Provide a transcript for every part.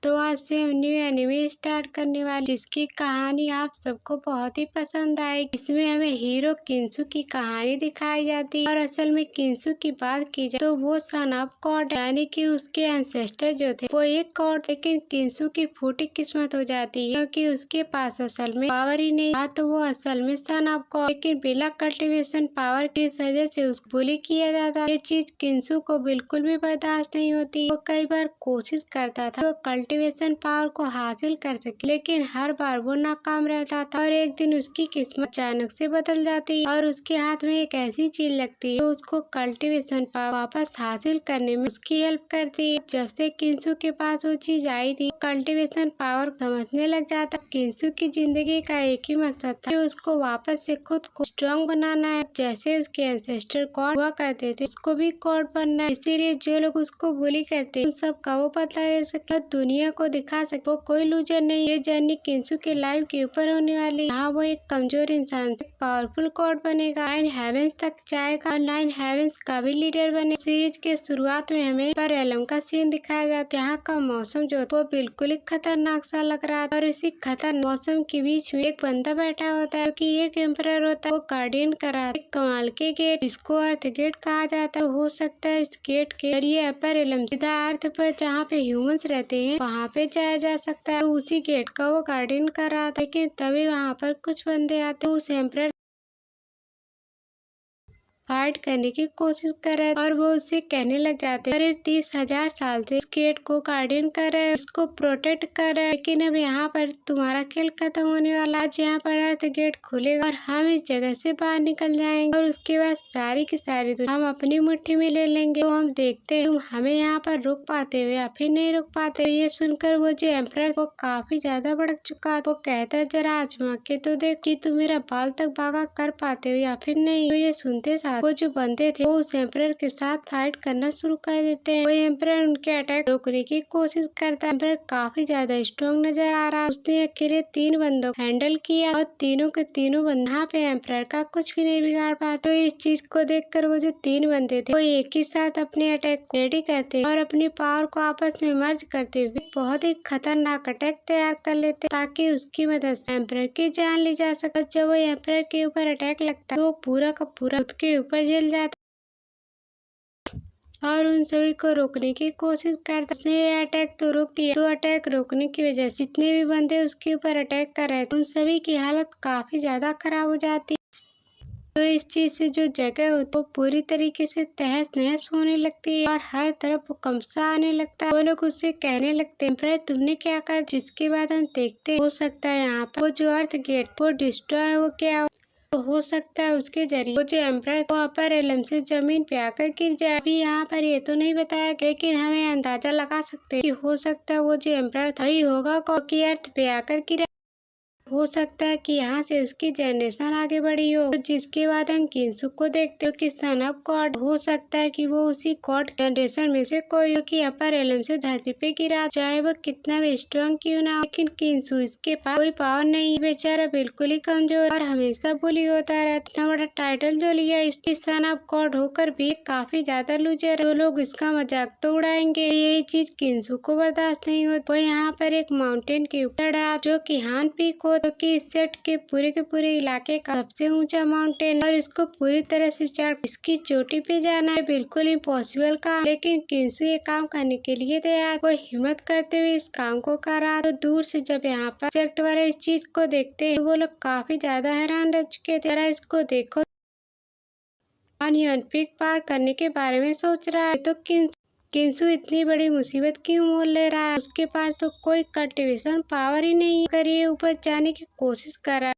दोस्तों, आज से हम न्यू एनिमे स्टार्ट करने वाले जिसकी कहानी आप सबको बहुत ही पसंद आएगी। इसमें हमें हीरो किंसु की कहानी दिखाई जाती है और असल में किंसु की बात की जाए तो वो सन ऑफ गॉड यानी कि उसके एंसेस्टर जो थे वो एक गॉड, लेकिन किंसु की फूटी किस्मत हो जाती है क्योंकि उसके पास असल में पावर ही नहीं था। तो वो असल में सन ऑफ गॉड, लेकिन बिना कल्टिवेशन पावर की वजह से उसको बुली किया जाता। ये चीज किंसु को बिल्कुल भी बर्दाश्त नहीं होती। वो कई बार कोशिश करता था वो कल्टीवेशन पावर को हासिल कर सके, लेकिन हर बार वो नाकाम रहता था। और एक दिन उसकी किस्मत अचानक से बदल जाती है और उसके हाथ में एक ऐसी चीज लगती है जो उसको कल्टीवेशन पावर वापस हासिल करने में उसकी हेल्प करती है। जब से किंसु के पास वो चीज आई थी, कल्टीवेशन पावर समझने लग जाता। किंसु की जिंदगी का एक ही मकसद था कि उसको वापस से खुद को स्ट्रॉन्ग बनाना है, जैसे उसके एंसेस्टर गॉड हुआ करते थे उसको भी गॉड बनना है। इसीलिए जो लोग उसको बुली करते उन सब का वो बदला ले सके, दुनिया को दिखा सके वो कोई लूजर नहीं। ये जर्नी किंसु के लाइफ के ऊपर होने वाली है। यहाँ वो एक कमजोर इंसान से पावरफुल गॉड बनेगा, 9 हेवेंस तक जाएगा और 9 हेवेंस का भी लीडर बने। सीरीज के शुरुआत में हमें पर एलम का सीन दिखाया जाता है। यहाँ का मौसम जो वो बिल्कुल ही खतरनाक सा लग रहा था और इसी खतरनाक मौसम के बीच में एक बंदा बैठा होता है क्योंकि एक एम्परर होता है, वो गार्डियन करा एक कमाल के गेट जिसको अर्थ गेट कहा जाता है। हो सकता है इस गेट के जरिए अपर एलम सीधा अर्थ पर जहाँ पे ह्यूमंस रहते हैं वहाँ पे जाया जा सकता है। तो उसी गेट का वो गार्डियन कर रहा था, लेकिन तभी वहाँ पर कुछ बंदे आते उस एम्परर फाइट करने की कोशिश कर रहे और वो उससे कहने लग जाते करीब 30,000 साल से इस गेट को गार्डियन कर रहे हैं, इसको प्रोटेक्ट कर रहे हैं, लेकिन अब यहाँ पर तुम्हारा खेल खत्म होने वाला। आज यहाँ पर अर्थ गेट खुलेगा और हम इस जगह से बाहर निकल जाएंगे और उसके बाद सारी की सारी दुनिया हम अपनी मुट्ठी में ले लेंगे। तो हम देखते हैं तुम हमें यहाँ पर रोक पाते हो या फिर नहीं रोक पाते। तो ये सुनकर वो जो एम्परर वो काफी ज्यादा भड़क चुका। वो कहता है जरा आजमा के तो देख कि तुम मेरा बाल तक भागा कर पाते हो या फिर नहीं। तो ये सुनते साथ वो जो बंदे थे वो उस एम्परर के साथ फाइट करना शुरू कर देते हैं। वो एम्परर उनके अटैक रोकने की कोशिश करता है। एम्परर काफी ज्यादा स्ट्रॉन्ग नजर आ रहा है। उसने अकेले 3 बंदों को हैंडल किया और तीनों के तीनों बंदे यहाँ पे एम्परर का कुछ भी नहीं बिगाड़ पाते। तो इस चीज को देखकर वो जो 3 बंदे थे वो एक ही साथ अपने अटैक को रेडी करते और अपनी पावर को आपस में मर्ज करते हुए बहुत ही खतरनाक अटैक तैयार कर लेते ताकि उसकी मदद से एम्परर की जान ली जा सके। जब वो एम्परर के ऊपर अटैक लगता है तो वो पूरा का पूरा खुद के ऊपर जल जाता और उन सभी को रोकने की कोशिश करता। उसने ये अटैक तो रोक दिया। तो अटैक रोकने की वजह से जितने भी बंदे उसके ऊपर अटैक कर रहे थे उन सभी की हालत काफी ज्यादा खराब हो जाती। तो इस चीज से जो जगह हो तो पूरी तरीके से तहस नहस होने लगती है और हर तरफ कंपसा आने लगता है। वो लोग उससे कहने लगते हैं एम्परर तुमने क्या कर, जिसके बाद हम देखते हैं हो सकता है यहाँ पर वो जो अर्थ गेट वो डिस्ट्रॉय हो गया तो हो सकता है उसके जरिए वो जो एम्परर वो अपर एलम से जमीन पे आकर गिर जाए। अभी यहाँ पर ये तो नहीं बताया, लेकिन हमें अंदाजा लगा सकते हैं कि हो सकता है वो जो एम्परर था ही होगा क्योंकि अर्थ पे आकर गिरा। हो सकता है कि यहाँ से उसकी जनरेशन आगे बढ़ी हो, तो जिसके बाद हम किंसु को देखते हो कि सन ऑफ गॉड। हो सकता है कि वो उसी गॉड जनरेशन में से कोई हो कि अपर एलम से धरती पे गिरा, चाहे वो कितना भी स्ट्रॉन्ग क्यों ना हो। लेकिन किंसु इसके पास कोई पावर नहीं, बेचारा बिल्कुल ही कमजोर और हमेशा बुली होता रहता। इतना बड़ा टाइटल जो लिया इसकी सन ऑफ गॉड होकर भी काफी ज्यादा लूजर है। लोग इसका मजाक तो उड़ाएंगे, यही चीज किंसु को बर्दाश्त नहीं होती। वो यहाँ पर एक माउंटेन के ऊपर चढ़ा जो कि हान पीक हो, जो कि इस सेट के पूरे इलाके का सबसे ऊंचा माउंटेन और इसको पूरी तरह से चढ़ इसकी चोटी पे जाना है बिल्कुल इम्पॉसिबल काम। लेकिन किंसु ये काम करने के लिए तैयार, वो हिम्मत करते हुए इस काम को कर रहा। तो दूर से जब यहाँ पर सेक्ट वाले इस चीज को देखते हैं वो लोग काफी ज्यादा हैरान रह चुके थे। जरा इसको देखो, पीक पार करने के बारे में सोच रहा है। तो किंसु इतनी बड़ी मुसीबत क्यों मोल ले रहा है, उसके पास तो कोई कल्टीवेशन पावर ही नहीं है। अगर ये ऊपर जाने की कोशिश कर रहा है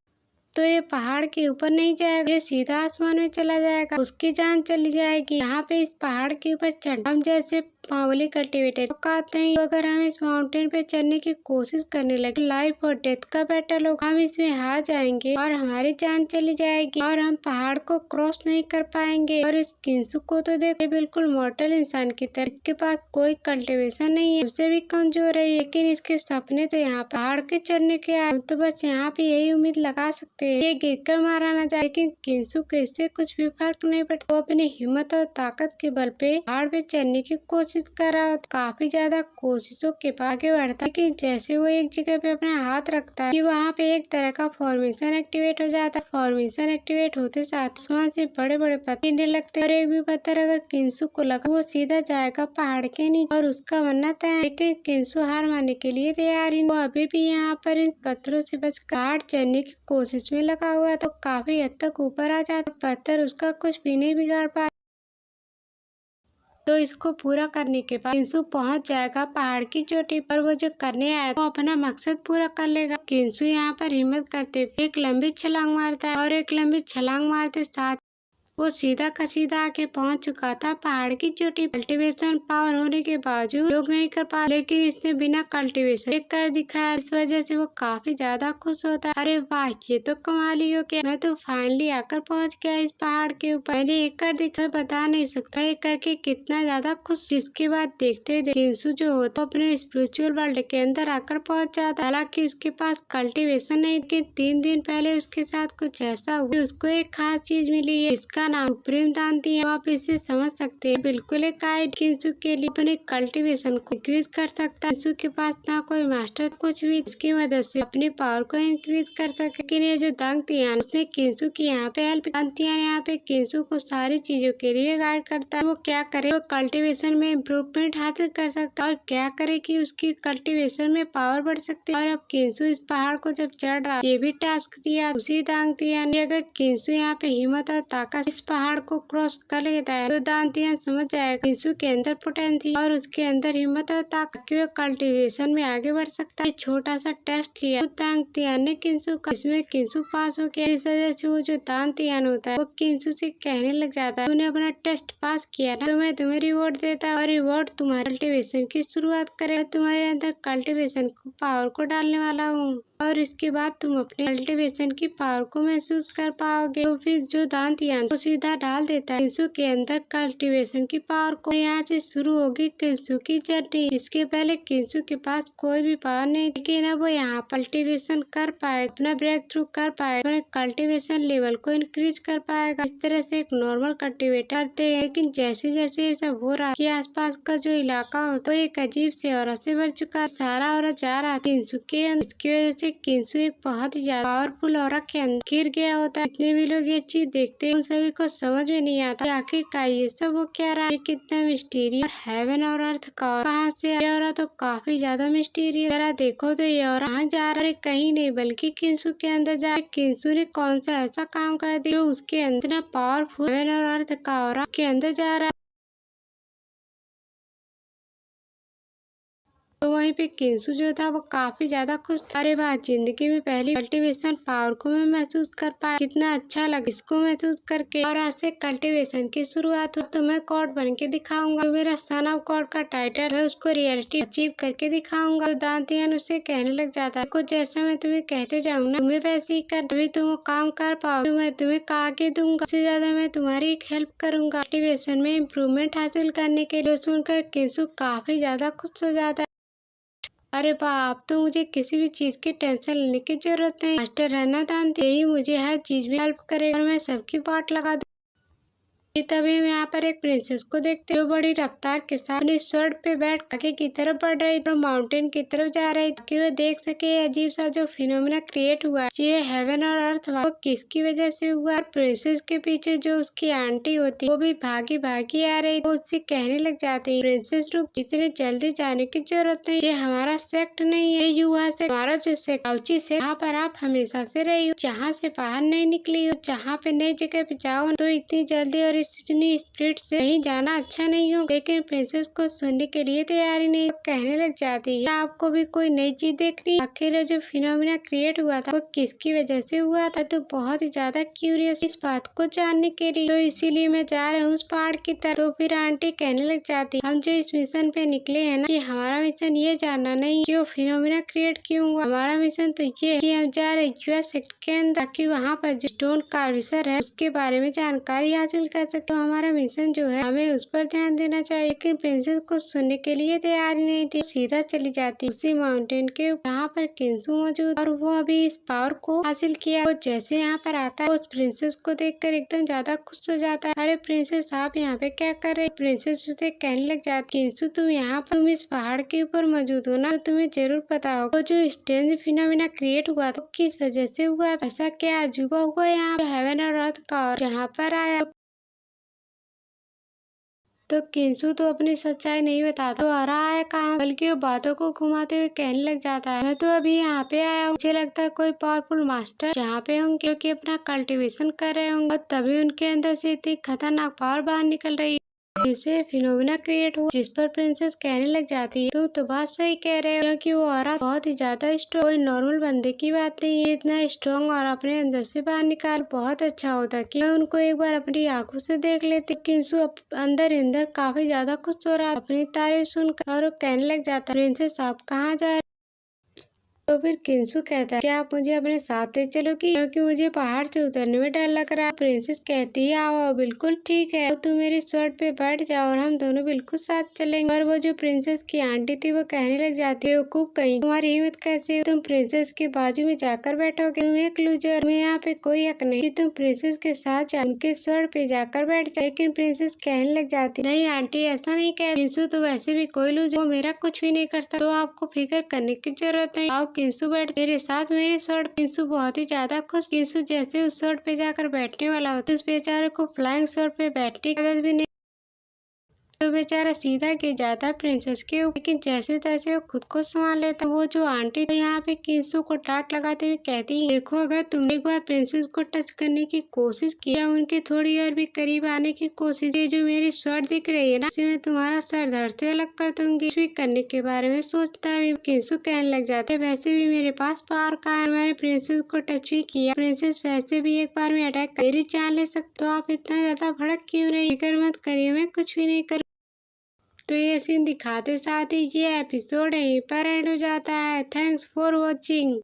तो ये पहाड़ के ऊपर नहीं जाएगा, ये सीधा आसमान में चला जाएगा, उसकी जान चली जाएगी। यहाँ पे इस पहाड़ के ऊपर चढ़ना हम जैसे मामूली कल्टिवेटेड कहते हैं। अगर हम इस माउंटेन पे चढ़ने की कोशिश करने लगे लाइफ और डेथ का बैटल होगा, हम इसमें हार जाएंगे और हमारी जान चली जाएगी और हम पहाड़ को क्रॉस नहीं कर पाएंगे। और इस किंसु को तो देखो बिल्कुल मॉर्टल इंसान की तरह, इसके पास कोई कल्टिवेशन नहीं है, हमसे भी कमजोर है, लेकिन इसके सपने तो यहाँ पहाड़ के चढ़ने के आए। तो बस यहाँ पे यही उम्मीद लगा सकते हैं ये गिरकर मारा ना जाए। लेकिन किंसु को इससे कुछ भी फर्क नहीं पड़ता। वो अपनी हिम्मत और ताकत के बल पे पहाड़ पे चढ़ने की कोशिश कोशिश कर रहा होता, काफी ज्यादा कोशिशों के बाद आगे बढ़ता है, लेकिन जैसे वो एक जगह पे अपना हाथ रखता है कि वहाँ पे एक तरह का फॉर्मेशन एक्टिवेट हो जाता है। फॉर्मेशन एक्टिवेट होते साथ आसमान से बड़े बड़े पत्थर गिरने लगते हैं और एक भी पत्थर अगर किंसु को लगा वो सीधा जाएगा पहाड़ के नीचे और उसका मरना तय है। लेकिन किंसु हार मानने के लिए तैयार ही नहीं, वो अभी भी यहाँ पर इन पत्थरों से बच पहाड़ चढ़ने की कोशिश में लगा हुआ तो काफी हद तक ऊपर आ जाता, पत्थर उसका कुछ भी नहीं बिगाड़ पाए। तो इसको पूरा करने के बाद किंसु पहुंच जाएगा पहाड़ की चोटी पर। वो जो करने आया वो अपना मकसद पूरा कर लेगा। किंसु यहाँ पर हिम्मत करते हुए एक लंबी छलांग मारता है और एक लंबी छलांग मारते साथ वो सीधा का सीधा आके पहुंच चुका था पहाड़ की चोटी। कल्टीवेशन पावर होने के बावजूद लोग नहीं कर पा, लेकिन इसने बिना कल्टीवेशन एक कर दिखाया। इस वजह से वो काफी ज्यादा खुश होता है। अरे वाह, ये तो कमाल ही हो गया, मैं तो फाइनली आकर पहुंच गया इस पहाड़ के ऊपर। मैंने एक कर दिखा, बता नहीं सकता ये करके कितना ज्यादा खुश। जिसके बाद देखते किंसु जो होता अपने स्पिरिचुअल वर्ल्ड के अंदर आकर पहुंच जाता। हालांकि उसके पास कल्टीवेशन नहीं, लेकिन 3 दिन पहले उसके साथ कुछ ऐसा हुआ, उसको एक खास चीज मिली है, इसका नाम सुप्रीम दांती है। आप इसे समझ सकते हैं, बिल्कुल एक गाइड किंसु के लिए अपने कल्टीवेशन को इंक्रीज कर सकता है। किंसु के पास ना कोई मास्टर कुछ भी, इसकी मदद से अपनी पावर को इंक्रीज कर सके। लेकिन ये जो दांतियान उसने किंसु की यहाँ पे हेल्प, दांतियान यहाँ पे किंसु को सारी चीजों के लिए गाइड करता है। वो क्या करे, वो कल्टीवेशन में इम्प्रूवमेंट हासिल कर सकता है और क्या करे कि उसकी कल्टीवेशन में पावर बढ़ सकती है। और अब किंसु इस पहाड़ को जब चढ़ रहा, ये भी टास्क दिया उसी दांतियान ने। अगर किंसु यहाँ पे हिम्मत और ताकत इस पहाड़ को क्रॉस कर लेता है तो दांतियान समझ जाएगा किंसु के अंदर पोटेंशियल और उसके अंदर हिम्मत और ताकत कि वो कल्टीवेशन में आगे बढ़ सकता है। छोटा सा टेस्ट लिया दांतियान ने किंसु का, इसमें किंसु पास हो गया। इस वजह से वो जो दांतियान होता है वो किंसु से कहने लग जाता है, तूने अपना टेस्ट पास किया ना, तो मैं तुम्हें रिवॉर्ड देता और रिवॉर्ड तुम्हारे कल्टीवेशन की शुरुआत करे। तुम्हारे अंदर कल्टीवेशन पावर को डालने वाला हूँ और इसके बाद तुम अपने कल्टीवेशन की पावर को महसूस कर पाओगे। तो फिर जो दांतियान को सीधा डाल देता है किंसु के अंदर कल्टीवेशन की पावर को। यहाँ से शुरू होगी किंसु की जर्नी। इसके पहले किंसु के पास कोई भी पावर नहीं, लेकिन अब वो यहाँ कल्टीवेशन कर पाएगा, अपना ब्रेक थ्रू कर पाएगा, अपने कल्टीवेशन लेवल को इंक्रीज कर पाएगा। इस तरह से एक नॉर्मल कल्टीवेटर करते हैं, लेकिन जैसे जैसे ये सब हो रहा है कि आसपास का जो इलाका होता है एक अजीब से औरा से भर चुका है। सारा औरा जा रहा है किंसु के अंदर। इसकी वजह से किंसु एक बहुत ही ज्यादा पावरफुल औरा के अंदर गिर गया होता है। जितने भी लोग ये चीज देखते हैं उन सभी को समझ में नहीं आता आखिरकार ये सब वो क्या रहा है, कितना मिस्टीरियस। और हेवन और अर्थ का कहाँ से ये औरा तो काफी ज्यादा मिस्टीरियस। जरा देखो तो ये औरा कहाँ जा रहा है, कहीं नहीं बल्कि किंसु के अंदर जा रहा है। किंसु ने कौन सा ऐसा काम कर दिया जो उसके अंदर पावरफुल हेवन और अर्थ का औरा के अंदर जा रहा है। तो वहीं पे किंसु जो था वो काफी ज्यादा खुश था। अरे वाह, जिंदगी में पहली कल्टीवेशन पावर को मैं महसूस कर पाया, कितना अच्छा लगा इसको महसूस करके। और आज से कल्टीवेशन की शुरुआत हो तो मैं गॉड बन के दिखाऊंगा। तो मेरा सन ऑफ गॉड का टाइटल है उसको रियलिटी अचीव करके दिखाऊंगा। तो दांतियान उससे कहने लग जाता है, कुछ जैसा मैं तुम्हें कहते जाऊँ ना तुम्हें वैसे ही कर, तभी तुम वो काम कर पाओ तो मैं तुम्हें कहा के दूंगा। इससे ज्यादा मैं तुम्हारी एक हेल्प करूंगा कल्टीवेशन में इम्प्रूवमेंट हासिल करने के लिए। सुनकर किंसु काफी ज्यादा खुश हो जाता है। अरे बाप, तो मुझे किसी भी चीज की टेंशन लेने की जरूरत नहीं, मास्टर रहना दांती यही मुझे हर चीज में हेल्प करेगा और मैं सबकी बाट लगा दूँ। तभी हम यहाँ पर एक प्रिंसेस को देखते हैं जो बड़ी रफ्तार के साथ अपनी स्वर्ड पे बैठ आगे की तरफ बढ़ रही और माउंटेन की तरफ जा रही ताकि वो देख सके अजीब सा जो फिनोमेना क्रिएट हुआ है, ये हेवन और अर्थ वो किसकी वजह से हुआ। और प्रिंसेस के पीछे जो उसकी आंटी होती वो भी भागी भागी आ रही, वो उससे कहने लग जाती है, प्रिंसेस रुक, इतने जल्दी जाने की जरूरत नहीं, ये हमारा सेक्ट नहीं है, युवा से हमारा जो सेक्ट से यहाँ पर आप हमेशा से रही हो, जहाँ से बाहर नहीं निकली हो, जहाँ पे नई जगह पे जाओ तो इतनी जल्दी और इतनी स्पीड से कहीं जाना अच्छा नहीं हो। लेकिन प्रिंसेस को सुनने के लिए तैयारी नहीं, कहने लग जाती है आपको भी कोई नई चीज देखनी, आखिर जो फिनोमेना क्रिएट हुआ था वो किसकी वजह से हुआ था। तो बहुत ही ज्यादा क्यूरियस इस बात को जानने के लिए, तो इसीलिए मैं जा रहा हूँ उस पहाड़ की तरफ। तो फिर आंटी कहने लग जाती हम जो इस मिशन पे निकले हैं ना, कि हमारा मिशन ये जानना नहीं कि वो फिनोमेना क्रिएट क्यों हुआ, हमारा मिशन तो ये है कि हम जा रहे यूएस सेक्ट के अंदर ताकि वहाँ पर जो स्टोन कार्विसर है उसके बारे में जानकारी हासिल कर सकते, तो हमारा मिशन जो है हमें उस पर ध्यान देना चाहिए। लेकिन प्रिंसेस कुछ सुनने के लिए तैयार ही नहीं थी, सीधा चली जाती उसी माउंटेन के यहाँ पर किंसु मौजूद, और वो अभी इस पावर को हासिल किया। वो जैसे यहाँ पर आता है उस प्रिंसेस को देखकर एकदम ज्यादा खुश हो जाता है। अरे प्रिंसेस, आप यहाँ पे क्या कर रहे? प्रिंसेस उसे कहने लग जाती, किंसु तुम इस पहाड़ के ऊपर मौजूद हो ना, तो तुम्हें जरूर पता होगा वो जो स्ट्रेंज फिनोमिना क्रिएट हुआ था किस वजह से हुआ, ऐसा क्या अजूबा हुआ यहाँ हेवन और अर्थ का, और यहाँ पर आया तो किंसु तो अपनी सच्चाई नहीं बताता, तो आ रहा है कहाँ, बल्कि वो बातों को घुमाते हुए कहने लग जाता है, मैं तो अभी यहाँ पे आया हूँ, मुझे लगता है कोई पावरफुल मास्टर जहाँ पे होंगे क्योंकि अपना कल्टीवेशन कर रहे होंगे, और तभी उनके अंदर से इतनी खतरनाक पावर बाहर निकल रही है जिससे फिनोमिना क्रिएट हुआ। जिस पर प्रिंसेस कहने लग जाती है, तुम तो बात सही कह रहे हो, क्योंकि वो ऑरा बहुत ही ज्यादा स्ट्रॉन्ग, कोई नॉर्मल बंदे की बात नहीं है, इतना स्ट्रॉन्ग और अपने अंदर से बाहर निकाल। बहुत अच्छा होता कि मैं उनको एक बार अपनी आंखों से देख लेती। किंसु अंदर काफी ज्यादा खुश हो रहा अपनी तारीफ सुनकर, और वो कहने लग जाता, प्रिंसेस आप कहाँ जा रहे? तो फिर किंसु कहता है, क्या आप मुझे अपने साथ ले चलोगी, क्योंकि मुझे पहाड़ से उतरने में डर लग रहा है। प्रिंसेस कहती है, आओ बिल्कुल ठीक है, तो तुम मेरी स्वर्ड पे बैठ जाओ और हम दोनों बिल्कुल साथ चलेंगे। और वो जो प्रिंसेस की आंटी थी वो कहने लग जाती है, बेवकूफ कहीं, तुम्हारी हिम्मत कैसे हुई? तुम प्रिंसेस के बाजू में जाकर बैठोगे, तुम एक लूजर, तुम्हें यहाँ पे कोई हक नहीं कि तुम प्रिंसेस के साथ उनके स्वर्ड पे जाकर बैठ जाओ। लेकिन प्रिंसेस कहने लग जाती, नहीं आंटी ऐसा नहीं कह, किंसु तो वैसे भी कोई लूजर, वो मेरा कुछ भी नहीं करता, तो आपको फिक्र करने की जरूरत नहीं। आओ किंसु बैठ मेरे साथ मेरी स्वord। किंसु बहुत ही ज्यादा खुश। किंसु जैसे उस स्वord पे जाकर बैठने वाला होता है, उस बेचारे को फ्लाइंग स्वord पे बैठने की आदत भी नहीं, तो बेचारा सीधा गिर जाता है प्रिंसेस के ऊपर। लेकिन जैसे तैसे वो खुद को संभाल लेता। वो जो आंटी तो यहाँ पे किंसु को डांट लगाते हुए कहती है, देखो अगर तुम एक बार प्रिंसेस को टच करने की कोशिश की या उनके थोड़ी और भी करीब आने की कोशिश, ये जो मेरी स्वord दिख रही है ना, इसे मैं तुम्हारा सर धड़ से अलग कर दूंगी। कुछ भी करने के बारे में सोचता है। किंसु कहने लग जाते, वैसे भी मेरे पास पावर का है, मैंने प्रिंसेस को टच भी किया, प्रिंसेस वैसे भी एक बार में अटैक कर मेरी जान ले सकते, तो आप इतना ज्यादा भड़क क्यों रही? फिक्र मत करिए, मैं कुछ भी नहीं कर। तो ये सीन दिखाते साथ ही ये एपिसोड यहीं पर एंड हो जाता है। Thanks for watching.